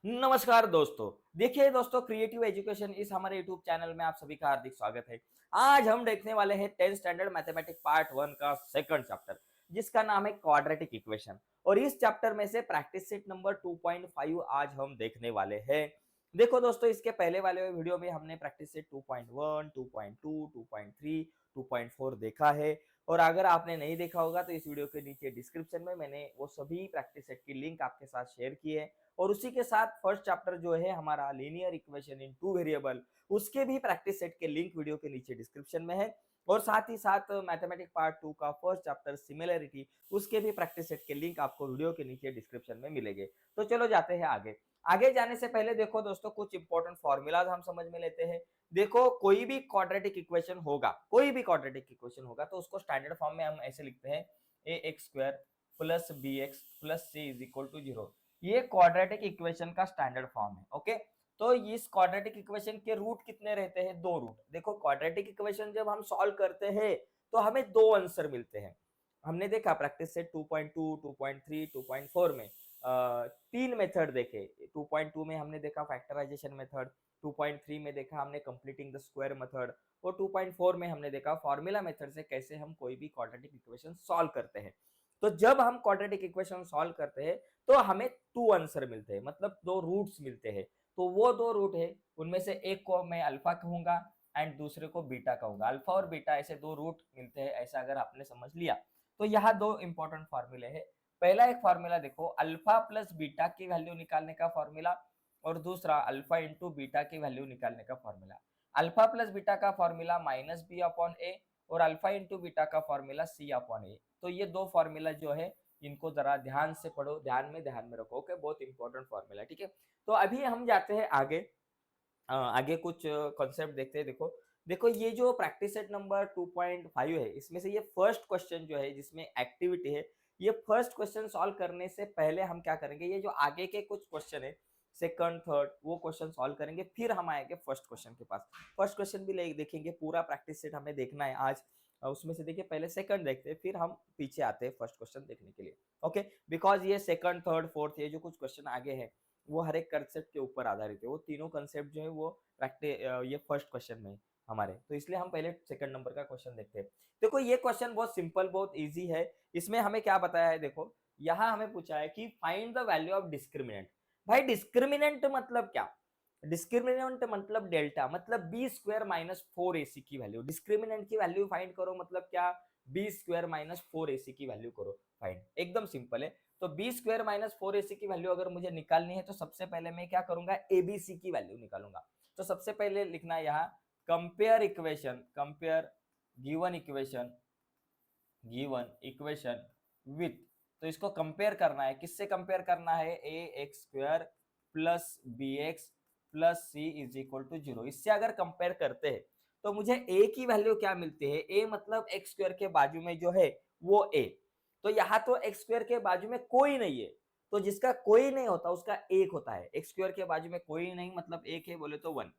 नमस्कार दोस्तों। देखिए दोस्तों, क्रिएटिव एजुकेशन इस हमारे यूट्यूब चैनल में आप सभी का हार्दिक स्वागत है। आज हम देखने वाले हैं 10th स्टैंडर्ड मैथमेटिक्स पार्ट 1 का सेकंड चैप्टर, जिसका नाम है क्वाड्रेटिक इक्वेशन। और इस चैप्टर में से प्रैक्टिस सेट नंबर 2.5 आज हम देखने वाले हैं। देखो दोस्तों, इसके पहले वाले वीडियो में हमने प्रैक्टिस सेट 2.1, 2.2, 2.3, 2.4 देखा है। और अगर आपने नहीं देखा होगा तो इस वीडियो के नीचे डिस्क्रिप्शन में मैंने वो सभी प्रैक्टिस सेट की लिंक आपके साथ शेयर की है। और उसी के साथ फर्स्ट चैप्टर जो है हमारा linear equation in two variable, उसके भी प्रैक्टिस सेट के लिंक वीडियो के नीचे डिस्क्रिप्शन में है। और साथ ही साथ मैथमेटिक्स पार्ट 2 का फर्स्ट चैप्टर सिमिलरिटी, उसके भी प्रैक्टिस सेट के लिंक आपको वीडियो के नीचे डिस्क्रिप्शन में मिलेंगे। तो चलो जाते हैं आगे। आगे जाने से पहले देखो दोस्तों, कुछ इंपॉर्टेंट फॉर्मूलाज हम समझ में लेते हैं। देखो, कोई भी क्वाड्रेटिक इक्वेशन होगा, तो उसको स्टैंडर्ड फॉर्म में हम ऐसे लिखते हैं, A x square plus B x plus C is equal to 0। ये क्वाड्रेटिक इक्वेशन का स्टैंडर्ड फॉर्म है। ओके, तो इस क्वाड्रेटिक इक्वेशन के रूट कितने रहते हैं? दो रूट। देखो, क्वाड्रेटिक इक्वेशन जब हम सॉल्व करते हैं तो हमें दो आंसर मिलते हैं। हमने देखा प्रैक्टिस से 2.2, 2.3, 2.4 में तीन मेथड देखे। 2.2 में हमने देखा फैक्टराइजेशन मेथड, 2.3 में देखा हमने कंप्लीटिंग द स्क्वायर मेथड, और 2.4 में हमने देखा फॉर्मूला मेथड से कैसे हम कोई भी क्वाड्रेटिक इक्वेशन सॉल्व करते हैं। तो जब हम क्वाड्रेटिक इक्वेशन सॉल्व करते हैं तो हमें टू आंसर मिलते हैं, मतलब दो रूट्स मिलते हैं। तो वो दो रूट है, उनमें से एक को मैं अल्फा कहूंगा एंड दूसरे को बीटा कहूंगा। अल्फा और बीटा ऐसे दो रूट मिलते हैं, ऐसा अगर आपने समझ लिया तो यहाँ दो इंपॉर्टेंट फॉर्मूले है। पहला एक फॉर्मूला देखो, अल्फा प्लस बीटा की वैल्यू निकालने का फॉर्मूला, और दूसरा अल्फा इंटू बीटा की वैल्यू निकालने का फॉर्मूला। अल्फा प्लस बीटा का फॉर्मूला माइनस बी अपॉन ए, और अल्फा इंटू बीटा का फॉर्मूला सी अपॉन ए। तो ये दो फॉर्मूला जो है, इनको जरा ध्यान से पढ़ो, ध्यान में रखो। ओके, बहुत इंपॉर्टेंट फॉर्मूला, ठीक है। तो अभी हम जाते हैं आगे। आगे कुछ कॉन्सेप्ट देखते हैं। देखो देखो, ये जो प्रैक्टिस सेट नंबर 2.5 है, इसमें से ये फर्स्ट क्वेश्चन जो है जिसमें एक्टिविटी है, ये फर्स्ट क्वेश्चन सॉल्व करने से पहले हम क्या करेंगे, ये जो आगे के कुछ क्वेश्चन है सेकंड थर्ड, वो क्वेश्चन सॉल्व करेंगे, फिर हम आएंगे फर्स्ट क्वेश्चन के पास। फर्स्ट क्वेश्चन भी देखेंगे, पूरा प्रैक्टिस सेट हमें देखना है आज। उसमें से देखिए, पहले सेकंड देखते हैं, फिर हम पीछे आते हैं फर्स्ट क्वेश्चन देखने के लिए। ओके, बिकॉज ये सेकंड थर्ड फोर्थ, ये जो कुछ क्वेश्चन आगे है वो हर एक कंसेप्ट के ऊपर आधारित है। वो तीनों कंसेप्ट जो है वो ये फर्स्ट क्वेश्चन में हमारे, तो इसलिए हम पहले सेकंड नंबर का क्वेश्चन देखते हैं। देखो, ये क्वेश्चन बहुत सिंपल, बहुत इजी है। इसमें हमें क्या बताया है, देखो यहाँ हमें पूछा है कि find the value of discriminant. भाई, डिस्क्रिमिनेंट मतलब क्या? डिस्क्रिमिनेंट मतलब डेल्टा, मतलब बी स्क्वायर माइनस 4ac की वैल्यू। डिस्क्रिमिनेंट की वैल्यू फाइंड करो, मतलब क्या? बी स्क्वायर माइनस 4ac की वैल्यू करो फाइंड। एकदम सिंपल है। तो बी स्क्वायर माइनस 4ac की वैल्यू अगर मुझे निकालनी है तो सबसे पहले मैं क्या करूंगा, एबीसी की वैल्यू निकालूंगा। तो सबसे पहले लिखना है यहाँ, compare equation, compare given equation, given equation with. तो इसको कंपेयर करना है, किससे कंपेयर करना है? A x square plus B x plus C is equal to 0। इससे अगर कंपेयर करते हैं तो मुझे ए की वैल्यू क्या मिलती है? ए मतलब एक्स स्क्वायर के बाजू में जो है वो ए। तो यहाँ तो एक्स स्क्वायर के बाजू में कोई नहीं है, तो जिसका कोई नहीं होता उसका एक होता है। एक्स स्क्वायर के बाजू में कोई नहीं मतलब एक है, बोले तो 1।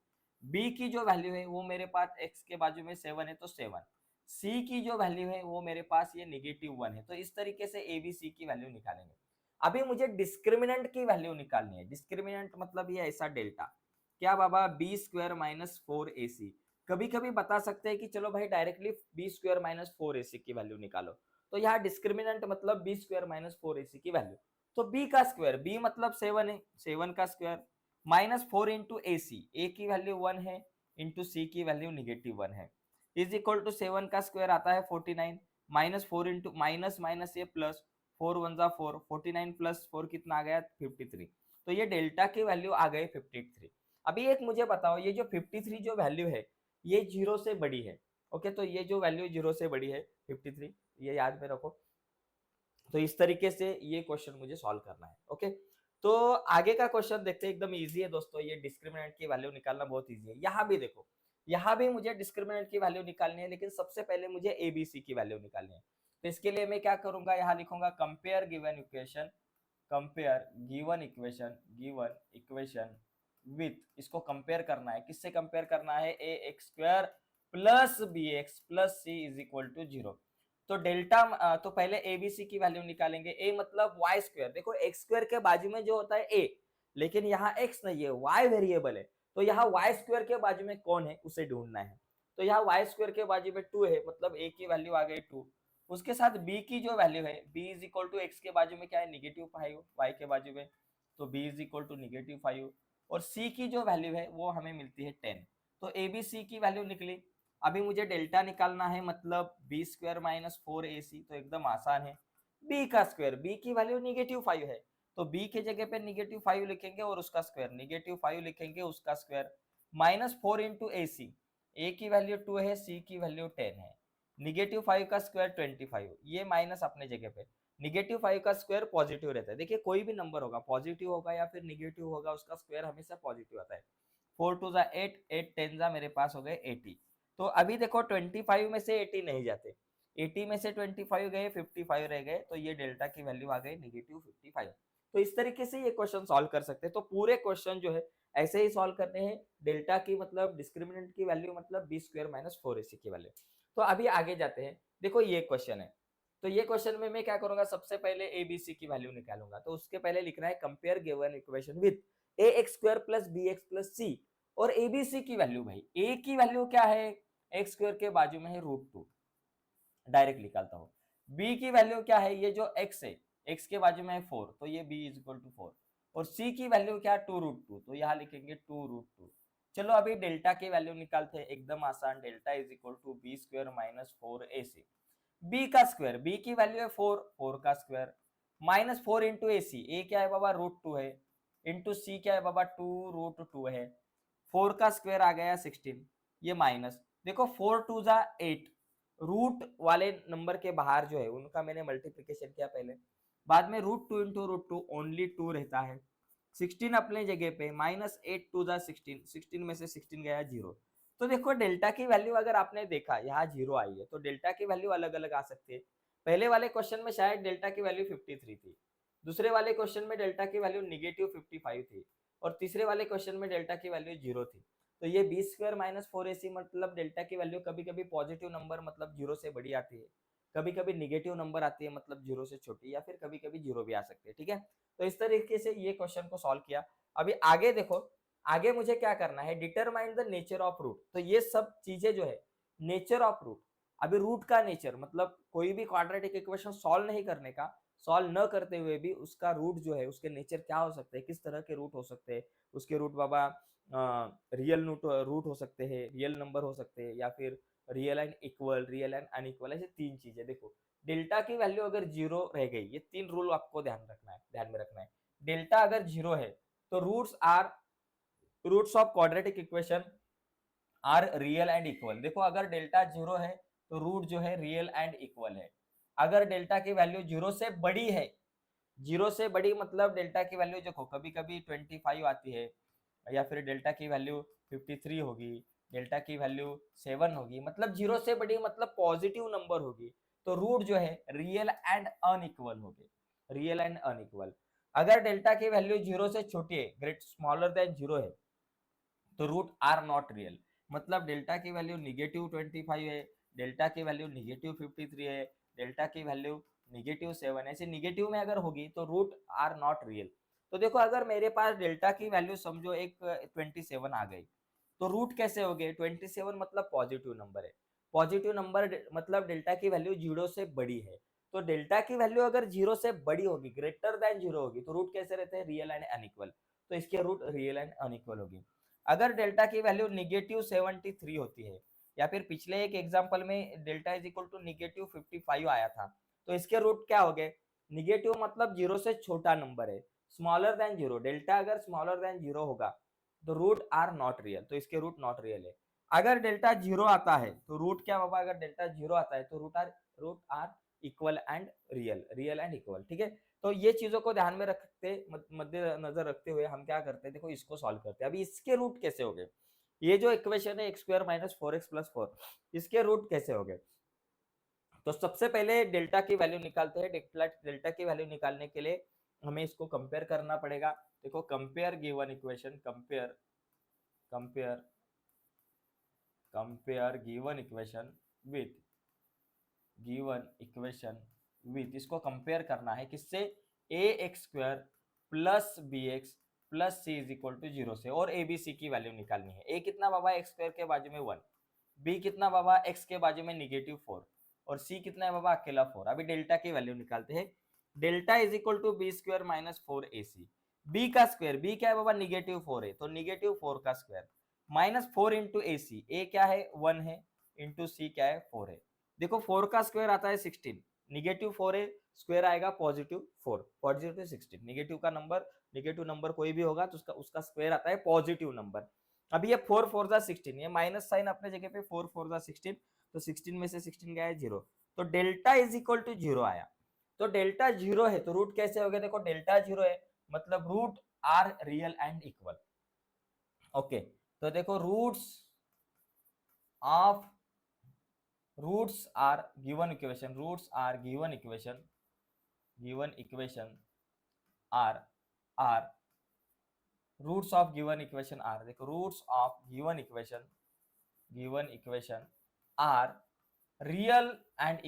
बी की जो वैल्यू है वो मेरे पास एक्स के बाजू में 7 है तो 7। सी की जो वैल्यू है वो मेरे पास ये -1 है। तो इस तरीके से ए बी सी की वैल्यू निकालेंगे। अभी मुझे डिस्क्रिमिनेंट की वैल्यू निकालनी है। डिस्क्रिमिनेंट मतलब ये ऐसा डेल्टा, क्या बाबा? B square minus 4ac। कभी कभी बता सकते हैं कि चलो भाई directly B square minus 4ac की वैल्यू निकालो। तो यहाँ डिस्क्रिमिनेंट मतलब बी स्क्वायर माइनस 4ac की वैल्यू। तो बी का स्क्वायर, बी मतलब 7 है, 7 का square minus 4 into A C, ए की वैल्यू 1 है इंटू सी की वैल्यू -1 है, इज इक्वल टू 7 का स्क्वायर आता है 49, माइनस 4 इंटू माइनस माइनस ये प्लस 4 1 जा 4, 49 प्लस 4 कितना आ गया? 53। तो ये डेल्टा की वैल्यू आ गई 53। अभी एक मुझे बताओ, ये जो 53 जो वैल्यू है ये 0 से बड़ी है। ओके, तो ये जो वैल्यू 0 से बड़ी है 53, ये याद में रखो। तो इस तरीके से ये क्वेश्चन मुझे सॉल्व करना है। ओके, तो आगे का क्वेश्चन देखते हैं, एकदम इजी है दोस्तों। ये डिस्क्रिमिनेंट की वैल्यू निकालना बहुत इजी है। यहाँ भी देखो, यहाँ भी मुझे डिस्क्रिमिनेंट की वैल्यू निकालनी है, लेकिन सबसे पहले मुझे एबीसी की वैल्यू निकालनी है। तो इसके लिए मैं क्या करूंगा, यहाँ लिखूंगा compare given equation, compare given equation with. इसको कंपेयर करना है, किससे कंपेयर करना है? A x square plus B x plus C is equal to 0। तो डेल्टा, तो पहले एबीसी की वैल्यू निकालेंगे। ए मतलब वाई स्क्वायर। देखो, एक्स स्क्वायर के बाजू में जो होता है ए, लेकिन यहाँ x नहीं है, y वेरिएबल है। तो यहाँ y स्क्वायर के बाजू में कौन है उसे ढूंढना है। तो यहाँ y स्क्वायर के बाजू में 2 है, मतलब a की वैल्यू आ गई 2। उसके साथ b की जो वैल्यू है, b is equal to x के बाजू में क्या है, -5 y के बाजू में, तो b इज इक्वल टू -5। और c की जो वैल्यू है वो हमें मिलती है 10। तो a b c की वैल्यू निकली। अभी मुझे डेल्टा निकालना है, मतलब b स्क्वायर माइनस 4ac, तो एकदम आसान है। b का स्क्वायर, b की वैल्यू -5 है, तो b के जगह पे -5 लिखेंगे और उसका स्क्वायर, -5 लिखेंगे उसका स्क्वायर, -4 इंटू ए सी, ए की वैल्यू 2 है, सी की वैल्यू 10 है, -5 का स्क्वायर 25, ये माइनस अपने जगह पे। -5 का स्क्वायर पॉजिटिव रहता है, देखिए कोई भी नंबर होगा, पॉजिटिव होगा या फिर निगेटिव होगा, उसका स्क्वायर हमेशा पॉजिटिव आता है। 4 2 जा 8, 8 10 जा मेरे पास हो गए 80। तो अभी देखो 25 में से 80 नहीं जाते, 80 में से 25 गए, 55 रह गए, तो ये डेल्टा की वैल्यू आ गई -55। तो इस तरीके से ये क्वेश्चन सॉल्व कर सकते हैं। तो पूरे क्वेश्चन जो है ऐसे ही सॉल्व करने हैं। डेल्टा की मतलब डिस्क्रिमिनेंट की वैल्यू मतलब b स्क्वायर माइनस 4ac की वैल्यू। तो अभी आगे जाते हैं। देखो ये क्वेश्चन है, तो ये क्वेश्चन में मैं क्या करूंगा, सबसे पहले ए बी सी की वैल्यू निकालूंगा। तो उसके पहले लिखना है compare given equation with A x square plus B x plus C. और ए बी सी की वैल्यू, भाई ए की वैल्यू क्या है, एक्स स्क्वायर के बाजू में है √2, डायरेक्ट निकालता हूँ। b की वैल्यू क्या है, ये जो x है, x के बाजू में है 4, तो ये b इज इक्वल टू 4। और c की वैल्यू क्या है 2√2, तो यहाँ लिखेंगे 2√2। चलो अभी डेल्टा की वैल्यू निकालते हैं, एकदम आसान। Delta is equal to b square minus 4ac। b का स्क्वायर, b की वैल्यू है 4, 4 का square -4 into A C, A क्या है बाबा √2 है, इंटू सी क्या है बाबा 2√2 है, 4 का स्क्वायर आ गया 16, ये माइनस, देखो 4 2 जा 8, रूट वाले नंबर के बाहर जो है उनका मैंने मल्टीप्लीकेशन किया पहले, बाद में √2 इंटू √2 ओनली 2 रहता है, 16 अपने जगह पे, -8 2 जा 16, 16 में से 16 गया 0। तो देखो डेल्टा की वैल्यू अगर आपने देखा यहाँ 0 आई है, तो डेल्टा की वैल्यू अलग अलग आ सकती है। पहले वाले क्वेश्चन में शायद डेल्टा की वैल्यू 53 थी, दूसरे वाले क्वेश्चन में डेल्टा की वैल्यू -55 थी, और तीसरे वाले क्वेश्चन में डेल्टा की वैल्यू 0 थी। तो ये b स्क्वायर माइनस 4ac मतलब डेल्टा की वैल्यू कभी कभी पॉजिटिव नंबर मतलब 0 से बड़ी आती है, कभी कभी निगेटिव नंबर आती है मतलब 0 से छोटी, या फिर कभी कभी 0 भी आ सकती है। ठीक है, तो इस तरीके से ये क्वेश्चन को सॉल्व किया। अभी आगे देखो, आगे मुझे क्या करना है, determine the nature of root. तो ये सब चीजें जो है नेचर ऑफ रूट, अभी रूट का नेचर मतलब कोई भी क्वाड्रेटिक इक्वेशन सॉल्व नहीं करने का, सॉल्व न करते हुए भी उसका रूट जो है, उसके नेचर क्या हो सकते हैं, किस तरह के रूट हो सकते हैं। उसके रूट बाबा रियल रूट हो सकते हैं, रियल नंबर हो सकते हैं, या फिर real and equal, real and unequal, ऐसे तीन चीजें। देखो डेल्टा की वैल्यू अगर 0 रह गई, ये 3 रूल आपको ध्यान में रखना है। डेल्टा अगर 0 है तो roots of quadratic equation are real and equal. देखो अगर डेल्टा 0 है तो रूट जो है रियल एंड इक्वल है। अगर डेल्टा की वैल्यू 0 से बड़ी है, 0 से बड़ी मतलब डेल्टा की वैल्यू देखो कभी कभी 25 आती है, या फिर डेल्टा की वैल्यू 53 होगी, डेल्टा की वैल्यू 7 होगी, मतलब 0 से बड़ी मतलब पॉजिटिव नंबर होगी, तो रूट जो है रियल एंड अनइक्वल होगी, रियल एंड अनइक्वल। अगर डेल्टा की वैल्यू 0 से छोटी है, ग्रेट स्मॉलर देन 0 है, तो रूट आर नॉट रियल, मतलब डेल्टा की वैल्यू -25 है, डेल्टा की वैल्यू -53 है, डेल्टा की वैल्यू -7, ऐसे निगेटिव में अगर होगी तो रूट आर नॉट रियल। तो देखो अगर मेरे पास डेल्टा की वैल्यू समझो एक 27 आ गई, तो रूट कैसे हो गए, 27 मतलब पॉजिटिव नंबर है, पॉजिटिव नंबर मतलब डेल्टा की वैल्यू 0 से बड़ी है। तो डेल्टा की वैल्यू अगर 0 से बड़ी होगी, ग्रेटर देन 0 होगी, तो रूट कैसे रहते हैं, रियल एंड अनइक्वल, तो इसके रूट रियल एंड अनइक्वल होगी। अगर डेल्टा की वैल्यू -73 होती है, या फिर पिछले एक एग्जांपल में डेल्टा इज इक्वल टू -55 आया था, तो इसके रूट क्या हो गए, निगेटिव मतलब 0 से छोटा नंबर है, स्मॉलर देन 0, डेल्टा अगर स्मॉलर देन 0 होगा तो रूट आर नॉट रियल, तो इसके रूट नॉट रियल है। अगर डेल्टा 0 आता है तो रूट क्या होगा, अगर डेल्टा 0 आता है तो root are equal and real, real and equal. ठीक है, तो ये चीजों को ध्यान में रखते, मध्य नजर रखते हुए हम क्या करते हैं, देखो इसको सॉल्व करते हैं। अभी इसके रूट कैसे हो गए, ये जो इक्वेशन है x square minus 4x plus 4, इसके रूट कैसे हो गए। तो सबसे पहले डेल्टा की वैल्यू निकालते हैं। डेल्टा की वैल्यू निकालने के लिए हमें इसको कंपेयर करना पड़ेगा। देखो compare given equation, compare compare compare given equation with इसको कंपेयर करना है किससे, ए x square plus B x plus C is equal to 0 से, और ए बी सी की वैल्यू निकालनी है। ए कितना बाबा एक्स स्क्वायर के बाजू में 1, बी कितना बाबा एक्स के बाजू में -4, और सी कितना है बाबा अकेला 4। अभी डेल्टा की वैल्यू निकालते हैं। Delta is equal to B square minus 4ac। B का स्क्वायर, बी क्या है बाबा -4 है, तो -4 का square minus 4 into A C, A क्या है 1 है, इंटू सी क्या है 4 है। देखो 4 का स्क्वायर आता है 16, -4 है, स्क्वायर आएगा +4, पॉजिटिव 16। नेगेटिव नंबर कोई भी होगा तो उसका स्क्वायर आता है पॉजिटिव नंबर। अभी ये 4 4 जा 16, ये माइनस साइन अपने जगह पे 4 4 जा 16, तो 16 में से 16 गया है 0, तो डेल्टा इज इक्वल टू 0 आया। तो डेल्टा 0 है तो रूट कैसे हो गया, देखो डेल्टा 0 है मतलब root are real and equal. Okay, तो देखो roots are given equation, given equation are roots of given equation are, देखो roots of given equation are real and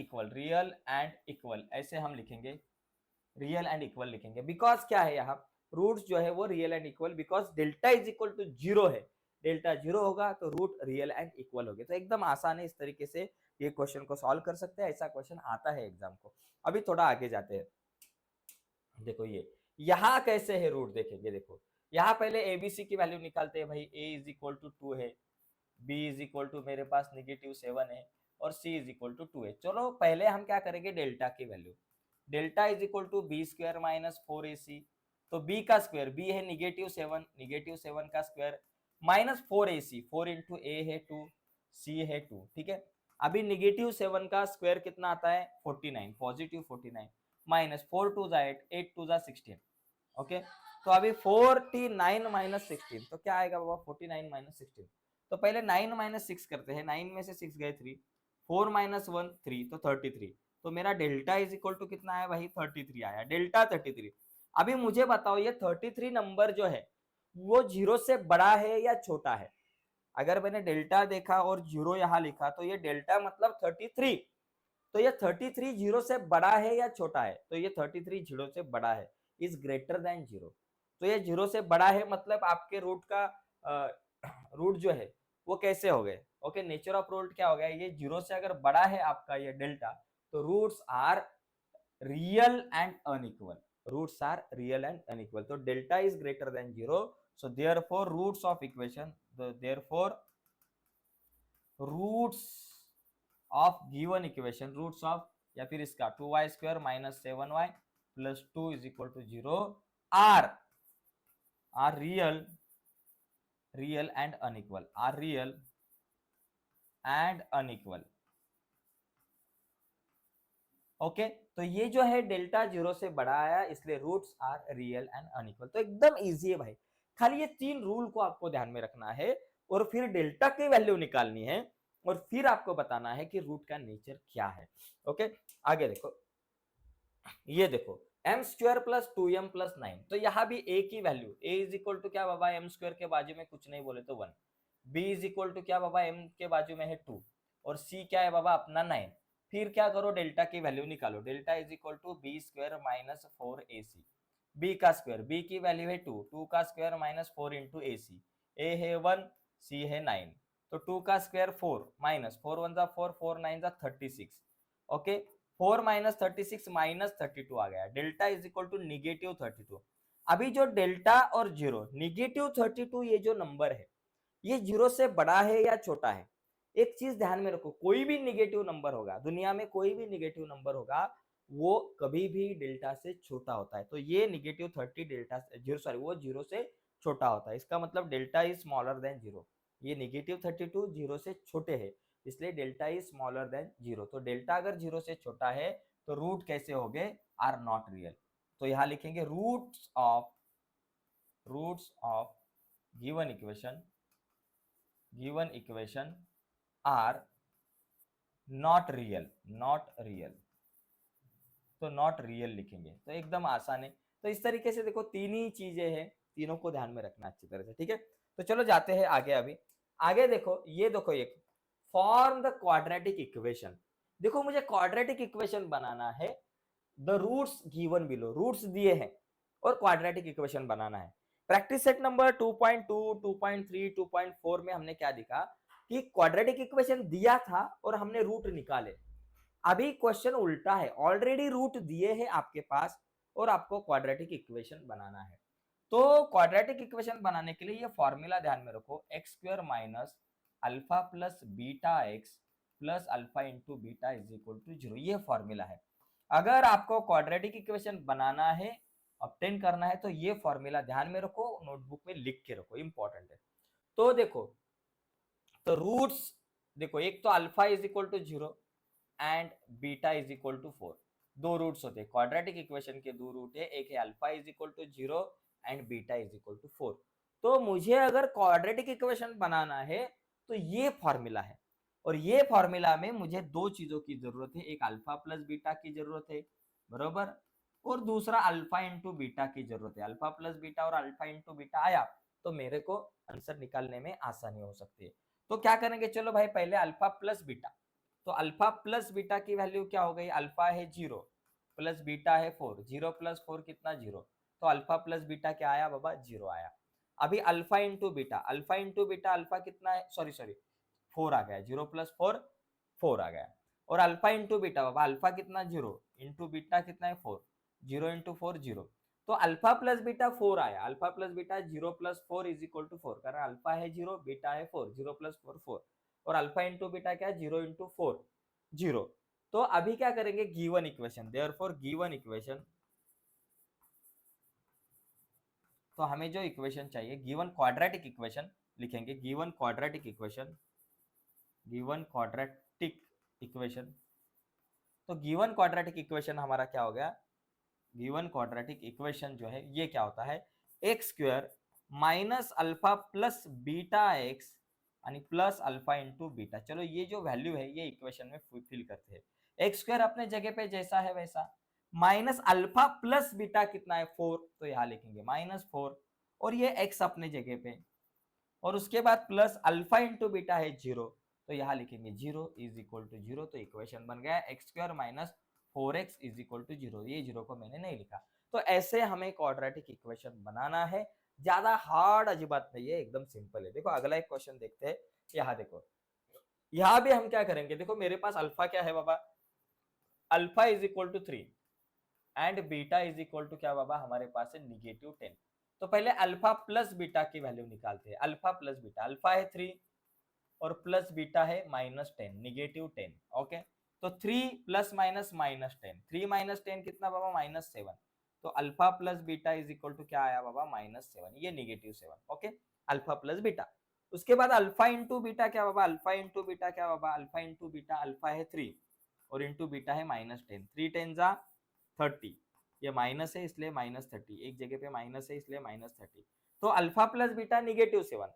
equal, ऐसे हम लिखेंगे, रियल एंड इक्वल लिखेंगे। बिकॉज क्या है यहाँ रूट्स जो है वो real and equal, because delta is equal to 0 है, डेल्टा 0 होगा तो रूट रियल एंड इक्वल हो गया। तो एकदम आसान है, इस तरीके से ये क्वेश्चन को सॉल्व कर सकते हैं, ऐसा क्वेश्चन आता है एग्जाम को। अभी थोड़ा आगे जाते हैं। देखो ये यहाँ कैसे है रूट देखेंगे। देखो यहाँ पहले एबीसी की वैल्यू निकालते हैं भाई। ए इज इक्वल टू 2 है, बी इज इक्वल टू मेरे पास -7 है, और सी इज इक्वल टू 2 है। चलो पहले हम क्या करेंगे, डेल्टा की value, delta is equal to B square minus 4ac, तो बी का स्क्वायर, बी है -7 का स्क्वायर माइनस 4ac, 4 इंटू ए है 2, सी है 2, ठीक है। अभी -7 का स्क्वायर कितना आता है 49, पॉजिटिव 49, माइनस 4 2 जा 8, 8 2 जा 16, ओके। तो अभी 49 माइनस 16, तो क्या आएगा बाबा 49 माइनस 16। तो पहले 9 माइनस 6 करते हैं, 9 में से 6 गए 3, 4 माइनस 1 3, तो 33। तो मेरा डेल्टा इज इक्वल टू कितना आया भाई 33 आया, डेल्टा 33। अभी मुझे बताओ ये 33 नंबर जो है वो 0 से बड़ा है या छोटा है। अगर मैंने डेल्टा देखा और 0 यहाँ लिखा तो ये डेल्टा मतलब 33, तो ये 33 0 से बड़ा है या छोटा है, तो ये 33 0 से बड़ा है, इज ग्रेटर देन 0। तो ये 0 से बड़ा है मतलब आपके रूट का रूट जो है वो कैसे हो गए, ओके। नेचर ऑफ रूट क्या हो गया, ये 0 से अगर बड़ा है आपका ये डेल्टा, तो roots are real and unequal, तो delta is greater than 0, so therefore roots of equation, therefore roots of given equation, roots of या फिर इसका 2y square minus 7y plus 2 is equal to 0 are real and unequal, okay. तो ये जो है delta 0 से बड़ा आया, इसलिए roots are real and unequal. तो एकदम इजी है भाई, खाली ये 3 रूल को आपको ध्यान में रखना है, और फिर डेल्टा की वैल्यू निकालनी है, और फिर आपको बताना है कि रूट का नेचर क्या है, ओके। आगे देखो, ये देखो M square plus 2m plus 9, तो यहाँ भी a की value, a is equal to क्या बाबा एम स्क्वायर के बाजू में कुछ नहीं बोले तो 1, b इज इक्वल टू क्या बाबा m के बाजू में है 2, और c क्या है बाबा अपना 9। फिर क्या करो, डेल्टा की वैल्यू निकालो, delta is equal to B square minus 4ac, b का स्क्वायर, b की वैल्यू है 2, 2 का square minus 4 into ac, a है 1, c है 9, तो 2 का स्क्वायर 4 माइनस 4 1 जा 4, 4 9 जा 36, ओके। 4 माइनस 36 माइनस 32 आ गया, डेल्टा इज इक्वल टू -32। अभी जो डेल्टा और 0, -32 ये जो नंबर है ये 0 से बड़ा है या छोटा है। एक चीज ध्यान में रखो, कोई भी निगेटिव नंबर होगा दुनिया में, कोई भी निगेटिव नंबर होगा वो कभी भी डेल्टा से छोटा होता है। तो ये -30 डेल्टा 0, सॉरी वो 0 से छोटा होता है, इसका मतलब डेल्टा इज स्मॉलर देन 0। ये -32 0 से छोटे है, इसलिए डेल्टा इज स्मॉलर देन 0। तो डेल्टा अगर 0 से छोटा है तो रूट कैसे हो गए, आर नॉट रियल। तो यहां लिखेंगे roots of given equation are not real, तो नॉट रियल लिखेंगे, तो एकदम आसान है। तो इस तरीके से देखो तीन ही चीजें हैं, तीनों को ध्यान में रखना अच्छी तरह से, ठीक है। तो चलो जाते हैं आगे। अभी आगे देखो, ये देखो एक फॉर्म द क्वाड्रेटिक इक्वेशन। देखो मुझे क्वाड्रेटिक इक्वेशन बनाना है, the roots given below, roots दिए हैं और क्वाड्रेटिक इक्वेशन बनाना है। प्रैक्टिस सेट नंबर 2.2, 2.3, 2.4 में हमने क्या दिखा कि क्वाड्रेटिक इक्वेशन दिया था और हमने रूट निकाले। अभी क्वेश्चन उल्टा है, ऑलरेडी रूट दिए हैं आपके पास और आपको क्वाड्रेटिक इक्वेशन बनाना है। तो क्वाड्रेटिक इक्वेशन बनाने के लिए ये फॉर्मूला ध्यान में रखो, X square minus alpha plus beta X plus alpha into beta is equal to 0, ये फॉर्मूला है। अगर आपको क्वाड्रेटिक इक्वेशन बनाना है, ऑब्टेन करना है, तो ये फॉर्मूला ध्यान में रखो, नोटबुक में लिख के रखो, इंपॉर्टेंट है। तो देखो, तो रूट्स देखो, एक तो alpha is equal to 0 and beta is equal to 4, दो रूट्स होते हैं क्वाड्रेटिक इक्वेशन के, दो रूट है, एक है alpha is equal to 0 and beta is equal to 4। तो मुझे अगर क्वाड्रेटिक इक्वेशन बनाना है तो ये फॉर्मूला है, और ये फॉर्मूला में मुझे दो चीजों की जरूरत है, एक अल्फा प्लस बीटा की जरूरत है, बरोबर, और दूसरा अल्फा इंटू बीटा की जरूरत है। अल्फा प्लस बीटा और अल्फा इंटू बीटा आया तो मेरे को आंसर निकालने में आसानी हो सकती है। तो क्या करेंगे, चलो भाई पहले अल्फा प्लस बीटा, तो अल्फा प्लस बीटा की वैल्यू क्या हो गई, अल्फा है 0 प्लस बीटा है 4, 0 प्लस 4 कितना 0, तो अल्फा प्लस बीटा क्या आया बाबा, 0 आया। अभी alpha into beta, alpha into beta alpha कितना है, सॉरी 4 आ गया, 0 प्लस 4 4 आ गया। और अल्फा इंटू बीटा बाबा, अल्फा कितना 0 इंटू बीटा कितना है 4, 0 इंटू 4 0, तो अल्फा प्लस बीटा 4 आया। Alpha plus beta 0 plus 4 is equal to 4, कारण अल्फा है 0 बीटा है 4, 0 प्लस 4 4, और अल्फा इंटू बीटा क्या है, 0 इंटू 4 0। तो अभी क्या करेंगे, given equation, therefore given equation, तो हमें जो इक्वेशन चाहिए, गिवन क्वाड्रेटिक इक्वेशन लिखेंगे, given quadratic equation, given quadratic equation. तो गिवन क्वाड्रेटिक इक्वेशन हमारा क्या हो गया, गिवन क्वाड्रेटिक इक्वेशन जो है ये क्या होता है, X square minus alpha plus beta x आणि प्लस अल्फा इंटू बीटा। चलो ये जो वैल्यू है ये इक्वेशन में फिल करते हैं। एक्स स्क्वायर अपने जगह पे जैसा है वैसा, माइनस अल्फा प्लस बीटा कितना है 4, तो यहाँ लिखेंगे -4, और ये एक्स अपने जगह पे, और उसके बाद प्लस अल्फा इंटू बीटा है 0, तो यहाँ लिखेंगे 0 इज इक्वल टू 0। तो इक्वेशन बन गया X square minus 4x is equal to 0, ये 0 को मैंने नहीं लिखा। तो ऐसे हमें क्वाड्रेटिक इक्वेशन बनाना है, ज्यादा हार्ड अजीब बात नहीं है, एकदम सिंपल है। देखो अगला एक क्वेश्चन देखते हैं, यहाँ देखो, यहाँ भी हम क्या करेंगे, देखो मेरे पास अल्फा क्या है बाबा, alpha is equal to 3 and beta is equal to क्या बाबा, हमारे पास है -10। तो पहले अल्फा प्लस बीटा की वैल्यू निकालते हैं, अल्फा प्लस बीटा, अल्फा है 3 और प्लस बीटा है -10, -10, ओके। तो 3 प्लस माइनस -10, 3 माइनस 10 कितना बाबा, -7, तो alpha plus beta is equal to क्या आया बाबा, -7, ये -7, ओके, अल्फा प्लस बीटा। उसके बाद अल्फा इंटू बीटा क्या बाबा, अल्फा इंटू बीटा क्या बाबा, अल्फा इंटू बीटा, अल्फा है 3 और इंटू बीटा है -10, 3 10 जा 30, ये माइनस है इसलिए -30, एक जगह पे माइनस है इसलिए -30, तो अल्फा प्लस बीटा -7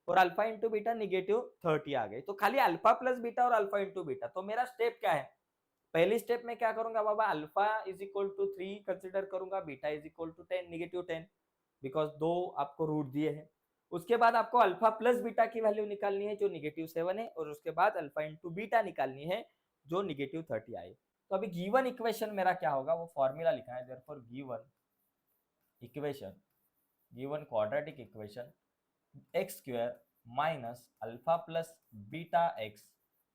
और अल्फा इंटू बीटा -30 आ गए। तो खाली अल्फा प्लस बीटा और अल्फा इंटू बीटा। तो मेरा स्टेप क्या है, पहली स्टेप में क्या करूंगा बाबा, alpha is equal to 3 consider करूंगा, beta is equal to 10, -10, because दो आपको रूट दिए हैं। उसके बाद आपको अल्फा प्लस बीटा की वैल्यू निकालनी है जो -7 है, और उसके बाद अल्फा इंटू बीटा निकालनी है जो -30 आए। तो अभी गिवन इक्वेशन मेरा क्या होगा, वो फॉर्मूला लिखा है, therefore given equation, given quadratic equation, x square minus alpha plus beta x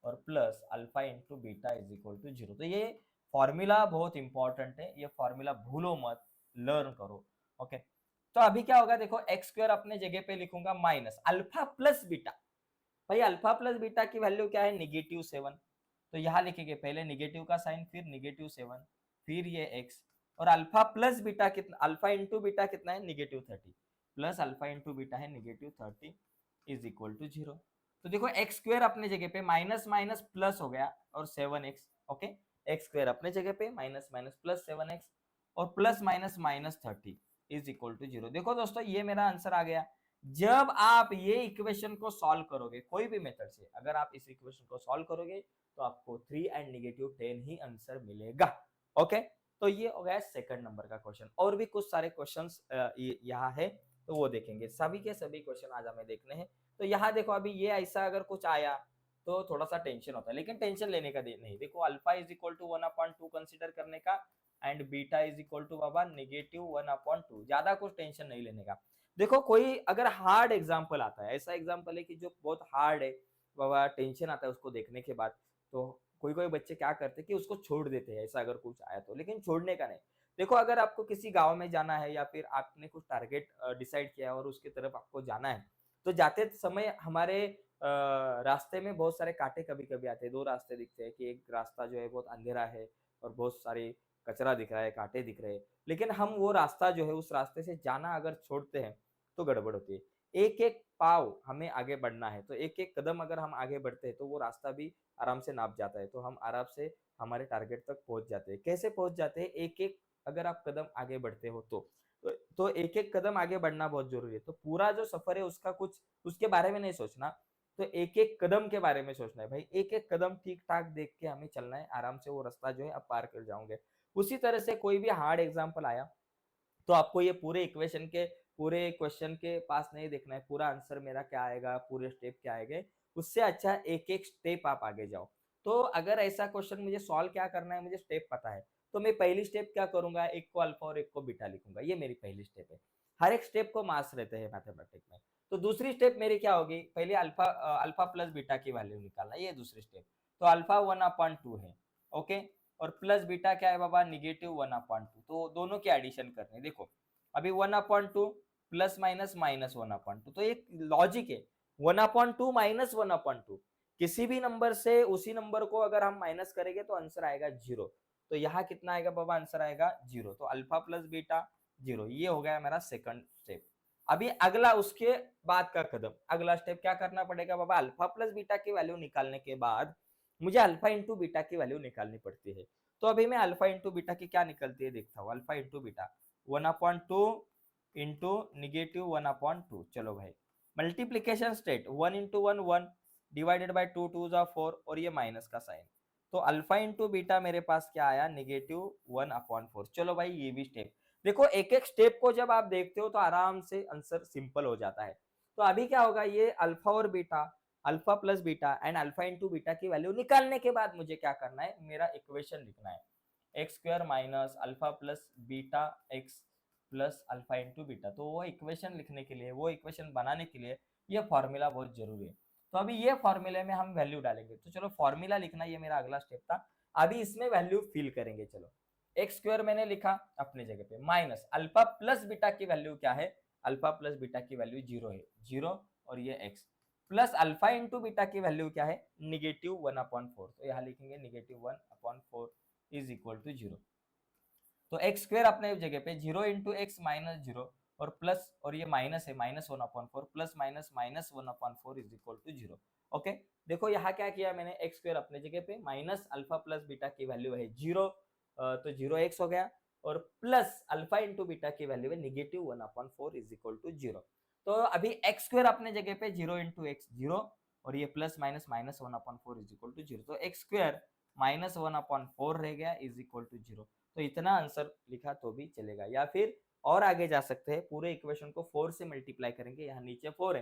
और plus alpha into beta is equal to 0। तो ये फॉर्मूला बहुत इंपॉर्टेंट है, ये फॉर्मूला भूलो मत, लर्न करो, ओके। तो अभी क्या होगा, देखो एक्स स्क्वायर अपने जगह पे लिखूंगा माइनस अल्फा प्लस बीटा, भाई अल्फा प्लस बीटा की वैल्यू क्या है, -7, तो यहाँ लिखेंगे पहले नेगेटिव का साइन, फिर -7, फिर ये एक्स, और अल्फा प्लस बीटा कितना, अल्फा इंटू बीटा कितना है, -30 प्लस अल्फा इंटू बीटा है -30 इज इक्वल टू 0। तो देखो एक्स स्क्वायर अपने जगह पे माइनस माइनस प्लस हो गया और 7x, ओके, एक्स स्क्वायर अपने जगह पे माइनस माइनस प्लस 7x और plus minus -30 is equal to 0। देखो दोस्तों ये मेरा आंसर आ गया। जब आप ये इक्वेशन को सॉल्व करोगे कोई भी मेथड से, अगर आप इस इक्वेशन को सॉल्व करोगे तो आपको 3 एंड -10 ही आंसर मिलेगा, ओके। तो ये हो गया सेकंड नंबर का क्वेश्चन। और भी कुछ सारे क्वेश्चंस यहाँ है तो वो देखेंगे, सभी के सभी क्वेश्चन आज हमें देखने हैं। तो यहाँ देखो अभी ये ऐसा अगर कुछ आया तो थोड़ा सा टेंशन होता है, लेकिन टेंशन लेने का नहीं। देखो alpha is equal to 1/2 consider करने का and beta is equal to बाबा -1/2, ज्यादा कुछ टेंशन नहीं लेने का। देखो कोई अगर हार्ड एग्जाम्पल आता है, ऐसा एग्जाम्पल है कि जो बहुत हार्ड है, बाबा टेंशन आता है उसको देखने के बाद, तो कोई कोई बच्चे क्या करते हैं कि उसको छोड़ देते हैं, ऐसा अगर कुछ आया तो। लेकिन छोड़ने का नहीं। देखो अगर आपको किसी गांव में जाना है या फिर आपने कुछ टारगेट डिसाइड किया है और उसकी तरफ आपको जाना है, तो जाते समय हमारे रास्ते में बहुत सारे कांटे कभी कभी आते हैं। दो रास्ते दिखते हैं कि एक रास्ता जो है बहुत अंधेरा है और बहुत सारी कचरा दिख रहा है, कांटे दिख रहे हैं, लेकिन हम वो रास्ता जो है उस रास्ते से जाना अगर छोड़ते हैं तो गड़बड़ होती है। एक एक पाव हमें आगे बढ़ना है, तो एक एक कदम अगर हम आगे बढ़ते हैं तो वो रास्ता भी आराम से नाप जाता है, तो हम आराम से हमारे टारगेट तक पहुंच जाते हैं। कैसे पहुंच जाते हैं? एक एक अगर आप कदम आगे बढ़ते हो तो एक एक कदम आगे बढ़ना बहुत जरूरी है। तो पूरा जो सफर है उसका कुछ उसके बारे में नहीं सोचना, तो एक एक कदम के बारे में सोचना है भाई। एक एक कदम ठीक ठाक देख के हमें चलना है, आराम से वो रास्ता जो है आप पार कर जाओगे। उसी तरह से कोई भी हार्ड एग्जाम्पल आया तो आपको ये पूरे इक्वेशन के पूरे क्वेश्चन के पास नहीं देखना है पूरा आंसर मेरा क्या आएगा, पूरे स्टेप क्या आएंगे। उससे अच्छा एक एक स्टेप आप आगे जाओ। तो अगर ऐसा क्वेश्चन मुझे सॉल्व क्या करना है, मुझे स्टेप पता है, तो मैं पहली स्टेप क्या करूंगा, एक को अल्फा और एक को बीटा लिखूंगा, ये मेरी पहली स्टेप है। हर एक स्टेप को मार्क्स रहते हैं मैथमेटिक्स में। तो दूसरी स्टेप मेरी क्या होगी, पहले अल्फा प्लस बीटा की वैल्यू निकालना, ये दूसरी स्टेप। तो अल्फा 1/2 है, ओके, और प्लस बीटा क्या है बाबा, -1/2। तो दोनों के एडिशन करने, देखो अभी 1/2 प्लस माइनस -1/2, तो एक लॉजिक है। 1/2 -1/2, किसी भी नंबर से उसी नंबर को अगर हम माइनस करेंगे तो आंसर आएगा 0। तो यहाँ कितना आएगा बाबा, आंसर आएगा 0। तो अल्फा प्लस बीटा 0, ये हो गया मेरा सेकंड स्टेप। अभी अगला उसके बाद का कदम, अगला स्टेप क्या करना पड़ेगा बाबा, अल्फा प्लस बीटा की वैल्यू निकालने के बाद मुझे अल्फा इंटू बीटा की वैल्यू निकालनी पड़ती है। तो अभी मैं अल्फा इंटू बीटा की क्या निकलती है देखता हूँ। Alpha into beta 1/2 into -1/2। चलो भाई, multiplication state 1 into 1 1 divided by 2 2 जा 4, और ये माइनस का साइन। तो अल्फा इंटू बीटा मेरे पास क्या आया, -1/4। चलो भाई ये भी स्टेप। देखो एक एक स्टेप को जब आप देखते हो तो आराम से आंसर सिंपल हो जाता है। तो अभी क्या होगा, ये अल्फा और beta, alpha plus beta and alpha into beta की वैल्यू निकालने के बाद मुझे क्या करना है, मेरा इक्वेशन लिखना है। X square minus alpha plus beta X plus alpha into beta. तो वो इक्वेशन लिखने के लिए, वो इक्वेशन बनाने के लिए ये फॉर्मूला बहुत जरूरी है। तो अभी ये फॉर्मूले में हम वैल्यू डालेंगे। तो चलो फॉर्मूला लिखना, ये मेरा अगला स्टेप था। अभी इसमें वैल्यू फिल करेंगे। चलो एक्स स्क्वायर मैंने लिखा अपनी जगह पे, माइनस अल्फा प्लस बीटा की वैल्यू क्या है, अल्फा प्लस बीटा की वैल्यू 0 है, 0, और ये x plus alpha into beta की वैल्यू क्या है, -1/4। तो यहाँ लिखेंगे -1/4 इज इक्वल टू 0। तो एक्स स्क्वायर अपने जगह पे 0 इंटू एक्स माइनस 0, और प्लस, और ये माइनस है, -1/4 plus minus -1/4 is equal to 0। Okay, देखो यहाँ क्या किया मैंने, एक्स स्क्वायर अपने जगह पे, माइनस अल्फा प्लस बीटा की वैल्यू है 0, तो 0x हो गया, और प्लस अल्फा इंटू बीटा की वैल्यू है -1/4 इज इक्वल टू 0। तो अभी एक्स स्क्वायर अपने जगह पे 0 इंटू एक्स 0, और ये plus minus -1/4 is equal to 0। तो एक्स स्क्वायर -1/4 रह गया इज इक्वल टू 0। तो इतना आंसर लिखा तो भी चलेगा, या फिर और आगे जा सकते हैं, पूरे इक्वेशन को 4 से मल्टीप्लाई करेंगे। यहाँ नीचे 4 है,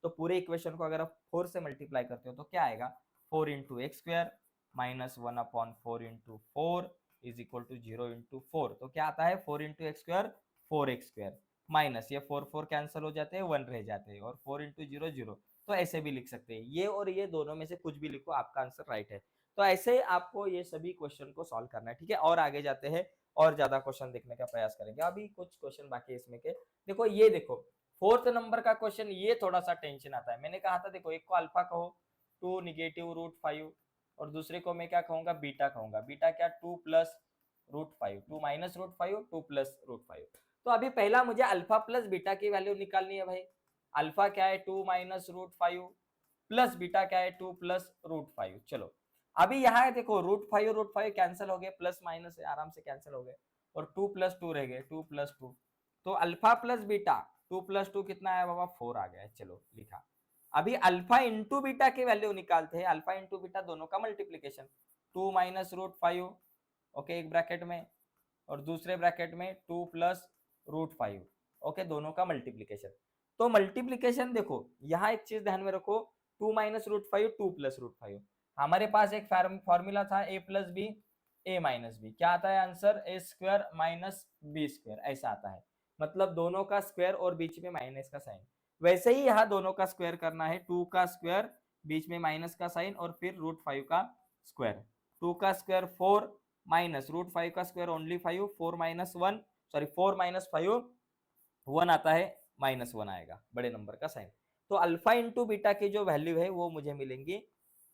तो पूरे इक्वेशन को अगर आप 4 से मल्टीप्लाई करते हो तो क्या आएगा, 4 into X square minus 1/4 into 4 is equal to 0 into 4। तो क्या आता है, 4 into X square 4x square, minus ये 4 4 कैंसिल हो जाते हैं, 1 रह जाते हैं, और 4 इंटू 0 0। तो ऐसे भी लिख सकते हैं, ये और ये दोनों में से कुछ भी लिखो, आपका आंसर राइट है। तो ऐसे आपको ये सभी क्वेश्चन को सॉल्व करना है, ठीक है। और आगे जाते हैं, और ज्यादा क्वेश्चन देखने का प्रयास करेंगे। अभी कुछ क्वेश्चन बाकी है इसमें के, देखो ये देखो, फोर्थ नंबर का क्वेश्चन, ये थोड़ा सा टेंशन आता है। मैंने कहा था देखो, एक को अल्फा कहो 2 -√5, और दूसरे को मैं क्या कहूंगा, बीटा कहूंगा। बीटा क्या, 2 प्लस √5, 2 माइनस √5, 2 प्लस √5। तो अभी पहला मुझे अल्फा प्लस बीटा की वैल्यू निकालनी है भाई। अल्फा क्या है, 2 माइनस √5, प्लस बीटा क्या है, 2 प्लस √5। चलो अभी यहाँ देखो, √5 कैंसिल हो गए, प्लस माइनस आराम से कैंसिल हो गए, और 2 प्लस 2 रह गए, 2 प्लस 2। तो अल्फा प्लस बीटा 2 प्लस 2 कितना है बाबा, 4 आ गया है। चलो लिखा। अभी अल्फा इंटू बीटा की वैल्यू निकालते हैं। अल्फा इंटू बीटा दोनों का मल्टीप्लीकेशन, 2 माइनस √5, ओके, एक ब्रैकेट में, और दूसरे ब्रैकेट में 2 प्लस √5, ओके, दोनों का मल्टीप्लीकेशन। तो मल्टीप्लीकेशन देखो, यहाँ एक चीज ध्यान में रखो, 2 माइनस √5, 2 प्लस √5। हमारे पास एक फॉर्मूला था a plus B, a minus B, क्या आता है answer, a square minus B square, ऐसा आता है। मतलब दोनों का स्क्वायर और बीच में माइनस का साइन। वैसे ही यहाँ दोनों का स्क्वायर करना है, 2 का स्क्वायर बीच में माइनस का साइन और फिर √5 का स्क्वायर। 2 का स्क्वायर 4 माइनस √5 का square only 5, 4 minus 1 sorry 4 minus 5 1 आता है, -1 आएगा बड़े नंबर का साइन। तो अल्फा इंटू बीटा की जो वैल्यू है वो मुझे मिलेंगी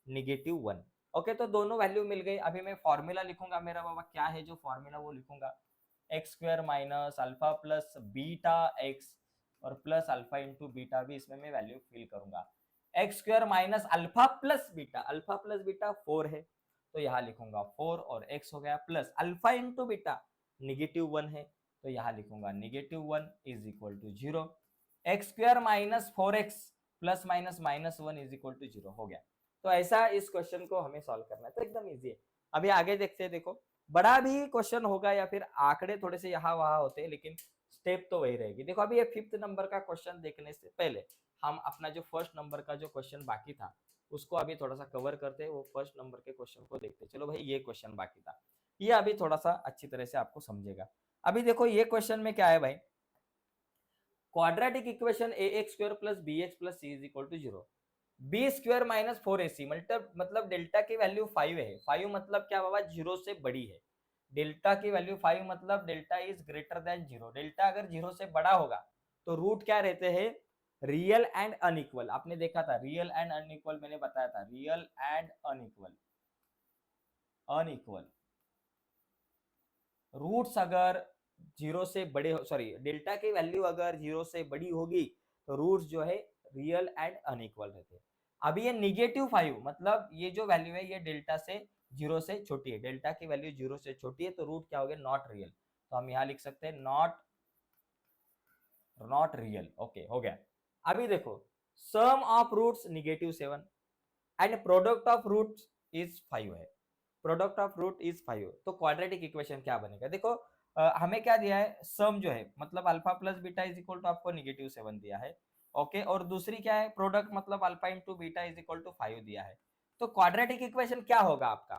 -1। ओके, तो दोनों वैल्यू मिल गई। अभी मैं फॉर्मूला लिखूंगा, मेरा बाबा क्या है जो फॉर्मूला वो लिखूंगा, x square minus alpha plus beta x और प्लस अल्फा इंटू बीटा भी इसमें मैं वैल्यू फिल करूंगा। X square minus alpha plus beta 4 है तो यहाँ लिखूंगा 4 और x हो गया, प्लस अल्फा इंटू बीटा -1 है तो यहाँ लिखूंगा -1 is equal to 0। X square minus 4x plus minus -1 is equal to 0 हो गया। तो ऐसा इस क्वेश्चन को हमें सॉल्व करना है, तो एकदम इजी है। अभी आगे देखते हैं, देखो बड़ा भी क्वेश्चन होगा या फिर आंकड़े थोड़े से यहाँ वहां होते हैं लेकिन स्टेप तो वही रहेगी। देखो अभी ये 5th नंबर का क्वेश्चन देखने से पहले हम अपना जो 1st नंबर का जो क्वेश्चन बाकी था उसको अभी थोड़ा सा कवर करते हैं, वो 1st नंबर के क्वेश्चन को देखते हैं। चलो भाई, ये क्वेश्चन बाकी था, ये अभी थोड़ा सा अच्छी तरह से आपको समझेगा। अभी देखो ये क्वेश्चन में क्या है भाई, quadratic equation ax square plus bx plus c is equal to 0, B square minus 4ac मतलब डेल्टा की वैल्यू 5 है। 5 मतलब क्या बाबा, 0 से बड़ी है। डेल्टा की वैल्यू 5 मतलब delta is greater than 0। Delta अगर 0 से बड़ा होगा तो रूट क्या रहते हैं, रियल एंड अनइक्वल। आपने देखा था रियल एंड अनइक्वल, मैंने बताया था real and unequal. Unequal roots अगर 0 से बड़े सॉरी डेल्टा की वैल्यू अगर 0 से बड़ी होगी तो रूट्स जो है रियल एंड अनइक्वल रहते हैं। अभी ये -5 मतलब ये जो वैल्यू है ये डेल्टा से 0 से छोटी है, डेल्टा की वैल्यू 0 से छोटी है तो रूट क्या हो गया, नॉट रियल। तो हम यहाँ लिख सकते हैं नॉट रियल। ओके हो गया। अभी देखो sum of roots -7 and product of roots is 5 है, प्रोडक्ट ऑफ रूट इज 5। तो क्वाड्रेटिक इक्वेशन क्या बनेगा, देखो हमें क्या दिया है, सम जो है मतलब alpha plus beta is equal to आपको -7 दिया है। ओके, और दूसरी क्या है, प्रोडक्ट मतलब alpha into beta is equal to 5 दिया है। तो क्वाड्रेटिक इक्वेशन क्या होगा आपका,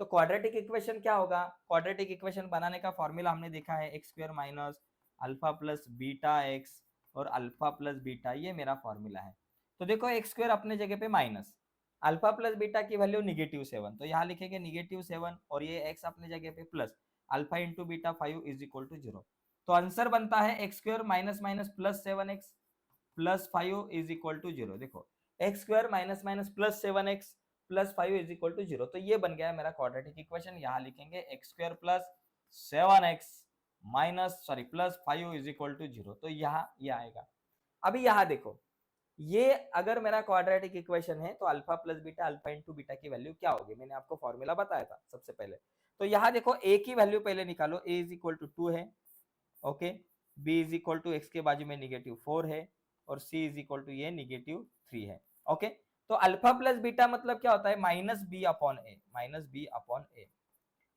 तो क्वाड्रेटिक इक्वेशन क्या होगा, क्वाड्रेटिक इक्वेशन बनाने का फॉर्मूला हमने देखा है, X square minus alpha plus beta x और अल्फा प्लस बीटा, ये मेरा फॉर्मूला है। तो देखो एक्स स्क्वायर अपने जगह पे माइनस, अल्फा प्लस बीटा की वैल्यू -7 तो यहाँ लिखेंगे -7 और ये x अपने जगह पे plus alpha into beta 5 is equal to 0। तो आंसर बनता है X square minus minus plus 7x plus 5 is equal to 0। देखो X square minus minus plus 7x plus 5 is equal to 0, तो ये बन गया है मेरा क्वाड्रेटिक इक्वेशन। यहाँ लिखेंगे X square plus 7x minus sorry plus 5 is equal to 0, तो यहाँ ये आएगा। अभी यहाँ देखो, ये अगर मेरा क्वाड्रेटिक इक्वेशन है तो alpha plus beta alpha into beta की वैल्यू क्या होगी, मैंने आपको फॉर्मूला बताया था सबसे पहले। तो यहाँ देखो a की वैल्यू पहले निकालो, a इज इक्वल टू 2 है, okay, b is equal to x के बाजू में -4 है और c इज इक्वल टू ये -3 है। ओके, तो अल्फा प्लस बीटा मतलब क्या होता है, -b upon a, -b upon a।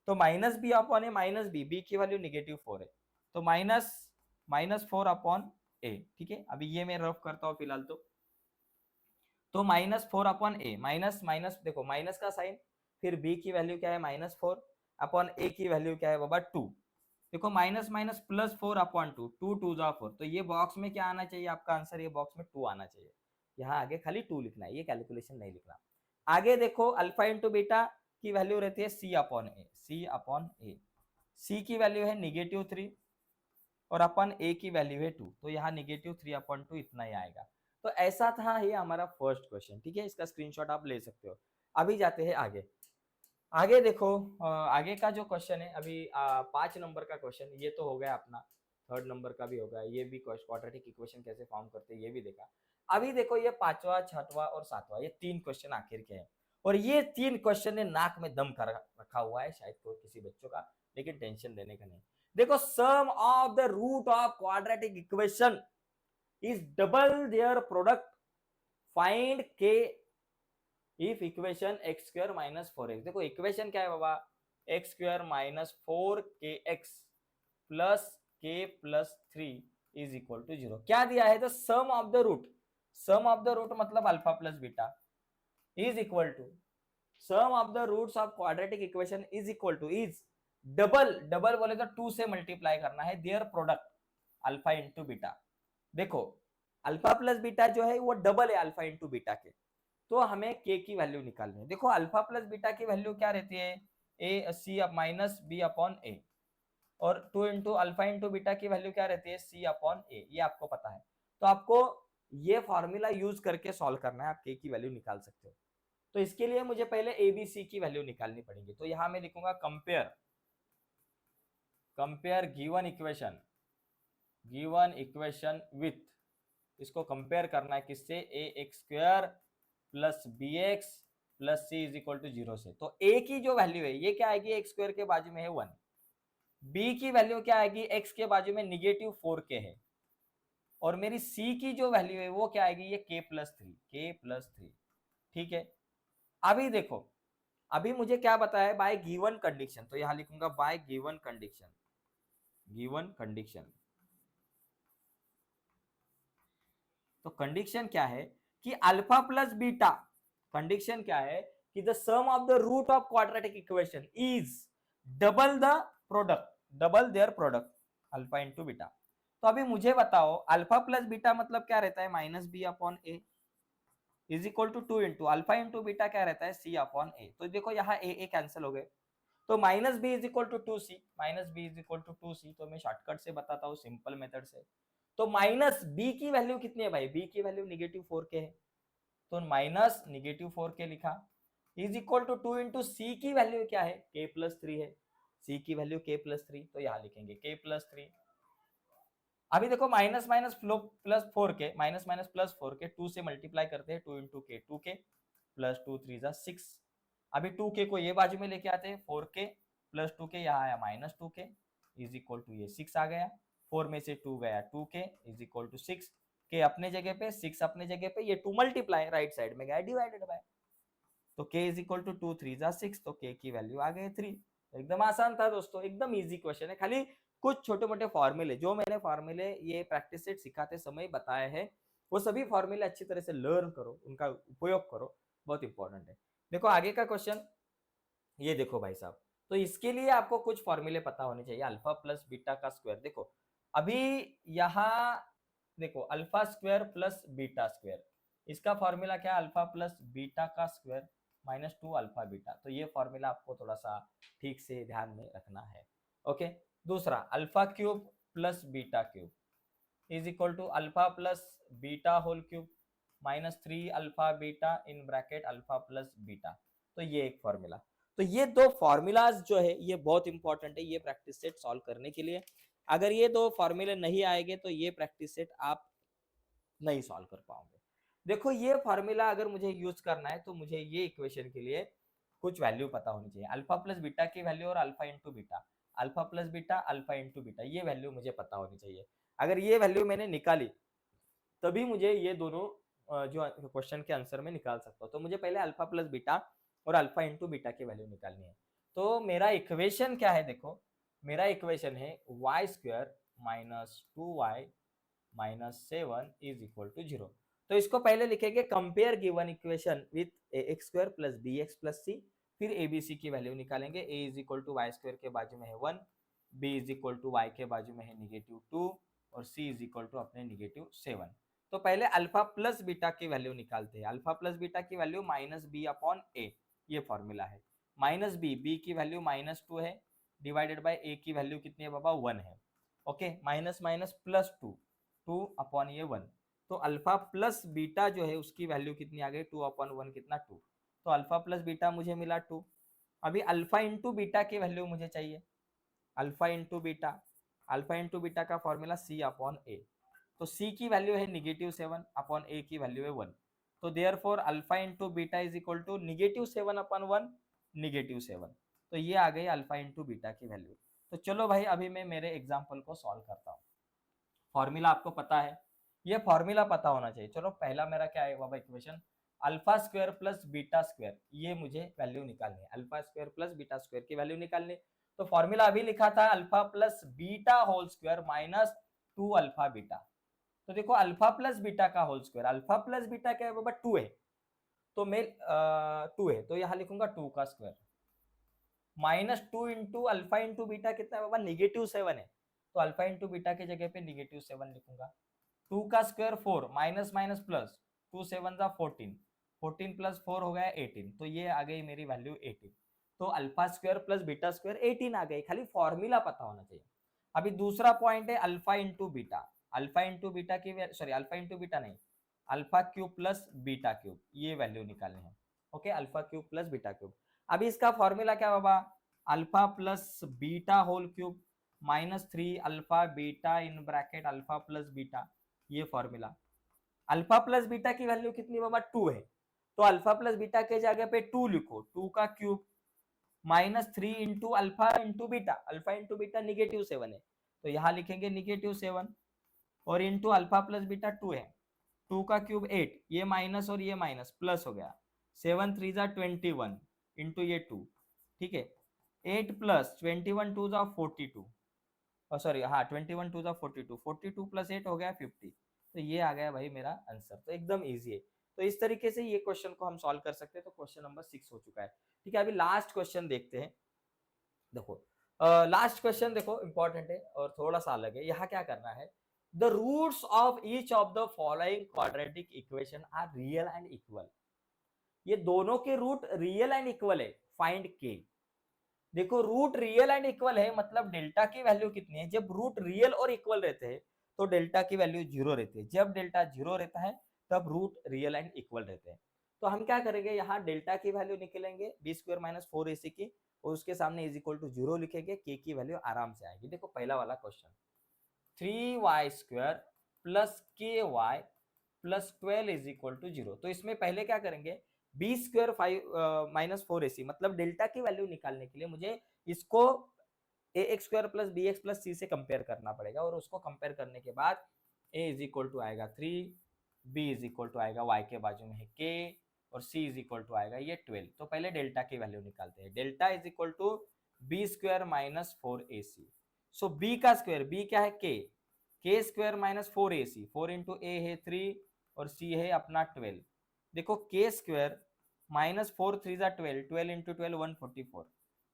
तो -b upon a minus b की वैल्यू -4 है तो -4 अपॉन a। ठीक है, अभी ये मैं रफ करता हूँ फिलहाल। तो -4 अपॉन ए, माइनस माइनस देखो माइनस का साइन, फिर b की वैल्यू क्या है -4 अपॉन a की वैल्यू क्या है बाबा 2। देखो माइनस माइनस प्लस 4 अपॉन 2, 2 2 जा 4, तो ये बॉक्स में क्या आना चाहिए आपका आंसर, ये बॉक्स में 2 आना चाहिए। यहाँ आगे खाली 2 लिखना है, ये कैलकुलेशन नहीं लिखना। आगे देखो अल्फा इंटू बीटा की वैल्यू रहती है c अपॉन ए, c की वैल्यू है -3 और अपन a की वैल्यू है 2, तो यहाँ -3 अपॉन 2 इतना ही आएगा। तो ऐसा था ये हमारा फर्स्ट क्वेश्चन। ठीक है, इसका स्क्रीनशॉट आप ले सकते हो। अभी जाते हैं आगे। आगे देखो आगे का जो क्वेश्चन है अभी 5 नंबर का क्वेश्चन, ये तो हो गया अपना। 3rd नंबर का भी हो गया, ये भी क्वाड्रेटिक इक्वेशन कैसे फॉर्म करते हैं ये भी देखा। अभी देखो ये 5वां 6वां और 7वां, ये 3 क्वेश्चन आखिर के हैं और ये 3 क्वेश्चन ने नाक में दम कर रखा हुआ है शायद कोई किसी बच्चों का, लेकिन टेंशन लेने का नहीं। देखो sum of the root of quadratic equation is double their product, find k if equation x square minus 4x। देखो इक्वेशन क्या है बाबा, x square minus 4kx plus k plus 3 is equal to 0। क्या दिया है, तो sum of the root, sum of the root मतलब alpha plus beta is equal to sum of the roots of quadratic equation is equal to is double, double बोले तो 2 से multiply करना है, there product alpha into beta. देखो alpha plus beta जो है वो डबल है अल्फा इंटू बीटा के, तो हमें के की वैल्यू निकालनी है। देखो अल्फा प्लस बीटा की वैल्यू क्या रहती है, ए सी माइनस बी अपॉन ए, और 2 इंटू अल्फा इंटू बीटा की वैल्यू क्या रहती है, सी अपॉन ए, ये आपको पता है। तो आपको ये फॉर्मूला यूज करके सॉल्व करना है, आप के की वैल्यू निकाल सकते हो। तो इसके लिए मुझे पहले ए बी सी की वैल्यू निकालनी पड़ेगी। तो यहां मैं लिखूंगा कंपेयर गिवन इक्वेशन विथ, इसको कंपेयर करना है किससे, ए x square plus B x plus C is equal to 0 से। तो ए की जो वैल्यू है ये क्या आएगी, एक्स स्क्वायर के बाजू में है 1, बी की वैल्यू क्या आएगी, एक्स के बाजू में -4k है, और मेरी सी की जो वैल्यू है वो क्या आएगी, ये k+3। ठीक है, अभी देखो, अभी मुझे क्या बताया है, बाय गिवन कंडीशन, तो यहां लिखूंगा बाय गिवन कंडीशन। तो कंडीशन क्या है कि अल्फा प्लस बीटा, कंडीशन क्या है कि the sum of the root of quadratic equation is double their product alpha into beta. तो अभी मुझे बताओ अल्फा प्लस बीटा मतलब क्या रहता है, minus B upon A is equal to 2 into alpha into beta क्या रहता है, सी अपॉन ए। तो देखो यहाँ ए कैंसिल हो गए, तो minus B is equal to 2c, तो मैं शॉर्टकट से बताता हूँ, सिंपल मेथड से। तो माइनस बी की वैल्यू कितनी है भाई, बी की वैल्यू -4k है, तो माइनस -4k लिखा, इज इक्वल टू 2 इंटू सी की वैल्यू क्या है, k+3 है, सी की वैल्यू k+3, तो यहां लिखेंगे k+3। अभी देखो minus minus plus 4k, minus minus plus 4k, 2 से मल्टीप्लाई करते हैं, 2 इंटू के 2k प्लस 2 3 6। अभी 2k को ये बाजू में लेके आते हैं, 4k प्लस 2k, यहाँ आया -2k इज इक्वल टू ये 6 आ गया, 4 में से 2 गया 2k इज इक्वल टू 6, के अपने जगह पे 6 अपने जगह पे, ये 2 मल्टीप्लाई राइट साइड में गया डिवाइडेड बाय, तो k इज इक्वल टू 2 3 6, तो k की वैल्यू आ गई 3। एकदम आसान था दोस्तों, एकदम इजी क्वेश्चन है, खाली कुछ छोटे मोटे फॉर्मूले जो मैंने फॉर्मूले ये प्रैक्टिस सेट सिखाते समय बताए हैं, वो सभी फॉर्मूले अच्छी तरह से लर्न करो, उनका उपयोग करो, बहुत इंपॉर्टेंट है। देखो आगे का क्वेश्चन, ये देखो भाई साहब, तो इसके लिए आपको कुछ फॉर्मूले पता होने चाहिए, अल्फा प्लस बीटा का स्क्वायर। देखो अभी यहाँ देखो alpha square plus beta square, इसका फॉर्मूला क्या है, अल्फा प्लस बीटा का स्क्वायर -2 अल्फा बीटा। तो ये फॉर्मूला आपको थोड़ा सा ठीक से ध्यान में रखना है। ओके, दूसरा alpha cube plus beta cube is equal to alpha plus beta whole cube -3 alpha beta in bracket alpha plus beta. तो ये एक फॉर्मूला, तो ये दो फॉर्मूलाज जो है ये बहुत इंपॉर्टेंट है ये प्रैक्टिस सेट सॉल्व करने के लिए। अगर ये दो फॉर्मूले नहीं आएंगे तो ये प्रैक्टिस सेट आप नहीं सॉल्व कर पाओगे। देखो ये फॉर्मूला अगर मुझे यूज करना है तो मुझे ये इक्वेशन के लिए कुछ वैल्यू पता होनी चाहिए, अल्फा प्लस बीटा की वैल्यू और alpha into beta, alpha plus beta alpha into beta, ये वैल्यू मुझे पता होनी चाहिए। अगर ये वैल्यू मैंने निकाली तभी मुझे ये दोनों जो क्वेश्चन के आंसर में निकाल सकता हूँ। तो मुझे पहले अल्फा प्लस बीटा और अल्फा इंटू बीटा की वैल्यू निकालनी है। तो मेरा इक्वेशन क्या है, देखो मेरा इक्वेशन है y square -2y -7 is equal to 0। तो इसको पहले लिखेंगे compare given equation with x square plus B x plus c, फिर ए बी सी की वैल्यू निकालेंगे, a is equal to y square के बाजू में है 1, b is equal to y के बाजू में है -2 और सी इज इक्वल टू अपने -7। तो पहले अल्फा प्लस बीटा की वैल्यू निकालते हैं, अल्फा प्लस बीटा की वैल्यू -b अपॉन ए, ये फॉर्मूला है, -b की वैल्यू -2 है डिवाइडेड बाय ए की वैल्यू कितनी है बाबा 1 है। Okay, minus minus plus 2 upon ये 1, तो अल्फा प्लस बीटा जो है उसकी वैल्यू कितनी आ गई 2 अपॉन 1 कितना 2, तो अल्फा प्लस बीटा मुझे मिला 2। अभी अल्फा इंटू बीटा की वैल्यू मुझे चाहिए, अल्फा इंटू बीटा का फॉर्मूला सी अपॉन ए, तो सी की वैल्यू है -7 अपॉन ए की वैल्यू है 1, तो therefore alpha into beta is equal to -7 upon 1 -7, तो ये आ गई अल्फा इंटू बीटा की वैल्यू। तो चलो भाई अभी मैं मेरे एग्जाम्पल को सॉल्व करता हूँ। फॉर्मूला आपको पता है, ये फॉर्मूला पता होना चाहिए। चलो पहला मेरा क्या है बाबा equation, alpha square plus beta square, ये मुझे वैल्यू निकालनी है, alpha square plus beta square की वैल्यू निकालनी। तो फॉर्मूला अभी लिखा था alpha plus beta whole square -2 alpha beta. तो देखो अल्फा प्लस बीटा का whole square, alpha plus beta क्या है बाबा 2 है, तो मैं 2 है तो यहाँ लिखूंगा 2 का square -2 into alpha into beta कितना है बाबा -7 है, तो अल्फा इंटू बीटा की जगह पे -7 लिखूंगा। 2 का स्क्वायर 4 माइनस माइनस प्लस 2 7 जा 14, 14 प्लस 4 हो गया 18, तो ये आ गई मेरी वैल्यू 18। तो alpha square plus beta square 18 आ गई, खाली फॉर्मूला पता होना चाहिए। अभी दूसरा पॉइंट है alpha into beta, alpha into beta की सॉरी अल्फा इंटू बीटा नहीं, alpha cube plus beta cube, ये वैल्यू निकालनी है। Okay, alpha cube plus beta cube. अभी इसका फॉर्मूला क्या बाबा, alpha plus beta whole cube -3 alpha beta in bracket alpha plus beta, ये फॉर्मूला। अल्फा प्लस बीटा की वैल्यू कितनी बाबा 2 है, तो अल्फा प्लस बीटा के जगह पे 2 लिखो, 2 का cube -3 into alpha into beta, alpha into beta -7 है, तो यहां लिखेंगे -7 और इंटू अल्फा प्लस बीटा 2 है, 2 का क्यूब 8, ये माइनस और ये माइनस प्लस हो गया, 7 3 जा 21 इंटू ये 2, ठीक है, 8 प्लस 21 2 जा 42, सॉरी हाँ 21 2 जा 42, 42 प्लस 8 हो गया 50, तो ये आ गया भाई मेरा आंसर। तो एकदम इजी है, तो इस तरीके से ये क्वेश्चन को हम सॉल्व कर सकते हैं। तो क्वेश्चन नंबर 6 हो चुका है, ठीक है। अभी लास्ट क्वेश्चन देखते हैं। देखो लास्ट क्वेश्चन देखो इंपॉर्टेंट है और थोड़ा सा अलग है। यहाँ क्या करना है, the roots of each of the following quadratic equation are real and equal. ये दोनों के रूट रियल एंड इक्वल है, फाइंड के। देखो रूट रियल एंड इक्वल है, मतलब डेल्टा की वैल्यू कितनी है, जब रूट रियल और इक्वल रहते हैं तो डेल्टा की वैल्यू 0 रहती है, जब डेल्टा 0 रहता है तब रूट रियल एंड इक्वल रहते हैं। तो हम क्या करेंगे, यहाँ डेल्टा की वैल्यू निकलेंगे b² - 4ac की, और उसके सामने इज इक्वल टू 0 लिखेंगे, के की वैल्यू आराम से आएगी। देखो पहला वाला question, 3y² plus KY plus 12 is equal to 0। तो इसमें पहले क्या करेंगे, b² 4ac, मतलब डेल्टा की वैल्यू निकालने के लिए मुझे इसको ax² plus bx plus c से कंपेयर करना पड़ेगा, और उसको कंपेयर करने के बाद a इज इक्वल टू आएगा 3, b इज इक्वल टू आएगा y के बाजू में है k, और c इज इक्वल टू आएगा ये 12। तो पहले डेल्टा की वैल्यू निकालते हैं, delta is equal to b² - 4ac। So b का स्क्वायर, b क्या है k² - 4ac, 4 इंटू a है 3 और c है अपना 12। देखो k² -4 3 जा 12, 12 इंटू 12 144,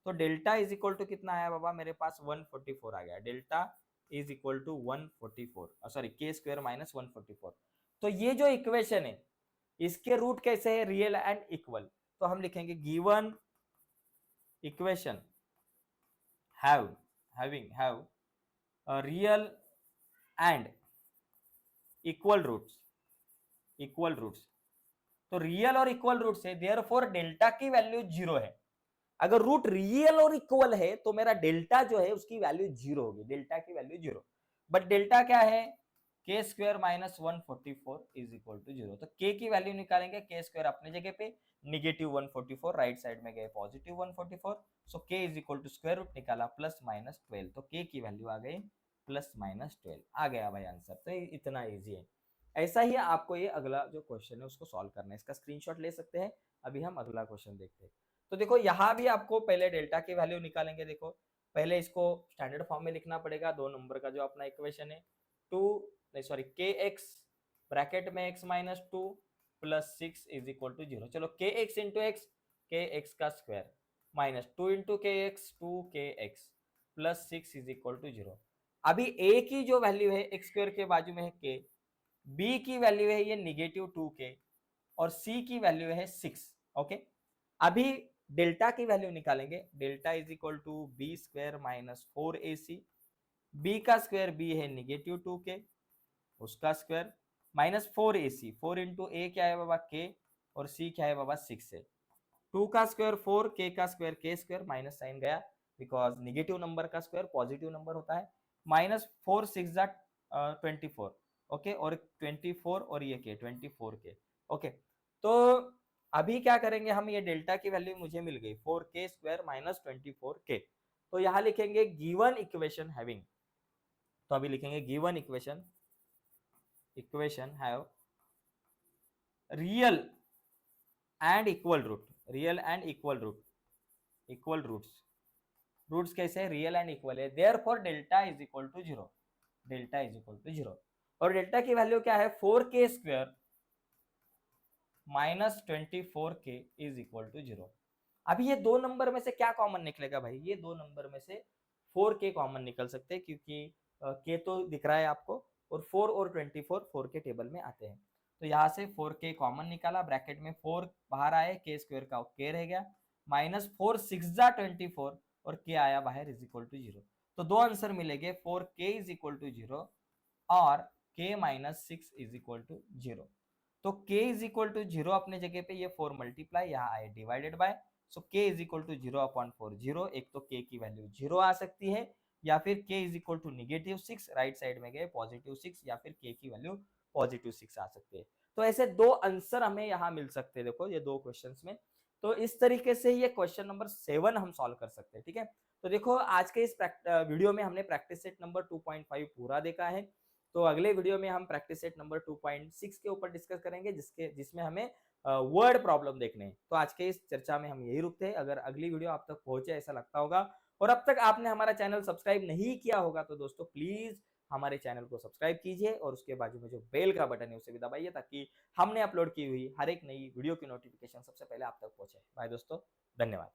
तो डेल्टा इज इक्वल टू कितना आया बाबा, मेरे पास 144 आ गया। Delta is equal to 144, sorry k² - 144। तो ये जो इक्वेशन है इसके रूट कैसे है, रियल एंड इक्वल। तो हम लिखेंगे given equation have real and equal roots. तो रियल और इक्वल रूट्स है, देयरफॉर डेल्टा की वैल्यू 0 है। अगर रूट रियल और इक्वल है तो मेरा डेल्टा जो है उसकी वैल्यू 0 होगी, डेल्टा की वैल्यू 0। बट डेल्टा क्या है, k² - 144 इज इक्वल टू 0। तो k की वैल्यू निकालेंगे, k² अपने जगह पे -144, राइट साइड में गए +144, so k is equal to square root निकाला +-12, तो k की वैल्यू आ गई +-12 आ गया भाई आंसर। तो इतना ईजी है। ऐसा ही आपको ये अगला जो क्वेश्चन है उसको सॉल्व करना है, इसका स्क्रीनशॉट ले सकते हैं। अभी हम अगला क्वेश्चन देखते हैं। तो देखो यहाँ भी आपको पहले डेल्टा की वैल्यू निकालेंगे। देखो पहले इसको स्टैंडर्ड फॉर्म में लिखना पड़ेगा, 2 नंबर का जो अपना इक्वेशन है, kx ब्रैकेट में x - 2 plus 6 is equal to 0। चलो kx इंटू एक्स, kx का square minus 2 into kx 2kx plus 6 is equal to 0। अभी a की जो वैल्यू है x² के बाजू में है k, b की वैल्यू है ये -2k, और c की वैल्यू है 6। ओके, अभी डेल्टा की वैल्यू निकालेंगे, delta is equal to b² - 4ac, b का स्क्वायर b है -2k, उसका स्क्वायर -4ac, 4 इंटू a क्या है बाबा k, और c क्या है बाबा 6 है, 2 का स्क्वायर 4, k का स्क्वायर k², माइनस साइन गया बिकॉज निगेटिव नंबर का स्क्वायर पॉजिटिव नंबर होता है, -4 6 जा 24, ओके, और 24 और ये k 24k। ओके, तो अभी क्या करेंगे हम, ये डेल्टा की वैल्यू मुझे मिल गई 4k² - 24k। तो यहां लिखेंगे गिवन इक्वेशन हैविंग, तो अभी लिखेंगे given equation have real and equal roots कैसे, रियल एंड इक्वल है, therefore delta is equal to 0। और डेल्टा की वैल्यू क्या है, 4k² -24k is equal to 0। अभी ये 2 नंबर में से क्या कॉमन निकलेगा भाई, ये 2 नंबर में से 4k कॉमन निकल सकते हैं, क्योंकि के तो दिख रहा है आपको, और 4 और 24 4 के टेबल में आते हैं। तो यहाँ से 4k कॉमन निकाला, ब्रैकेट में 4 बाहर आए, के स्क्वायर का k रह गया, माइनस 4 6 जा 24 और k आया बाहर इज इक्वल टू 0। तो दो आंसर मिलेंगे, 4k इज इक्वल टू 0 और k minus 6 is equal to 0। तो k इज इक्वल टू 0 अपने जगह पे, ये 4 मल्टीप्लाई यहाँ आए divided by, so k is equal to 0 upon 4 0। एक तो k की वैल्यू 0 आ सकती है, या फिर k is equal to negative 6, right side में गए पॉजिटिव 6, या फिर k की वैल्यू पॉजिटिव 6 आ सकती है। तो ऐसे दो आंसर हमें यहाँ मिल सकते हैं, देखो ये दो क्वेश्चंस में। तो इस तरीके से ये क्वेश्चन नंबर 7 हम सॉल्व कर सकते हैं, ठीक है। तो देखो आज के इस वीडियो में हमने प्रैक्टिस सेट नंबर 2.5 पूरा देखा है। तो अगले वीडियो में हम प्रैक्टिस सेट नंबर 2.6 के ऊपर डिस्कस करेंगे, जिसमें हमें वर्ड प्रॉब्लम देखने हैं। तो आज के इस चर्चा में हम यही रुकते हैं। अगर अगली वीडियो आप तक पहुंचे ऐसा लगता होगा, और अब तक आपने हमारा चैनल सब्सक्राइब नहीं किया होगा, तो दोस्तों प्लीज हमारे चैनल को सब्सक्राइब कीजिए और उसके बाजू में जो बेल का बटन है उसे भी दबाइए, ताकि हमने अपलोड की हुई हर एक नई वीडियो की नोटिफिकेशन सबसे पहले आप तक पहुंचे। बाय दोस्तों, धन्यवाद।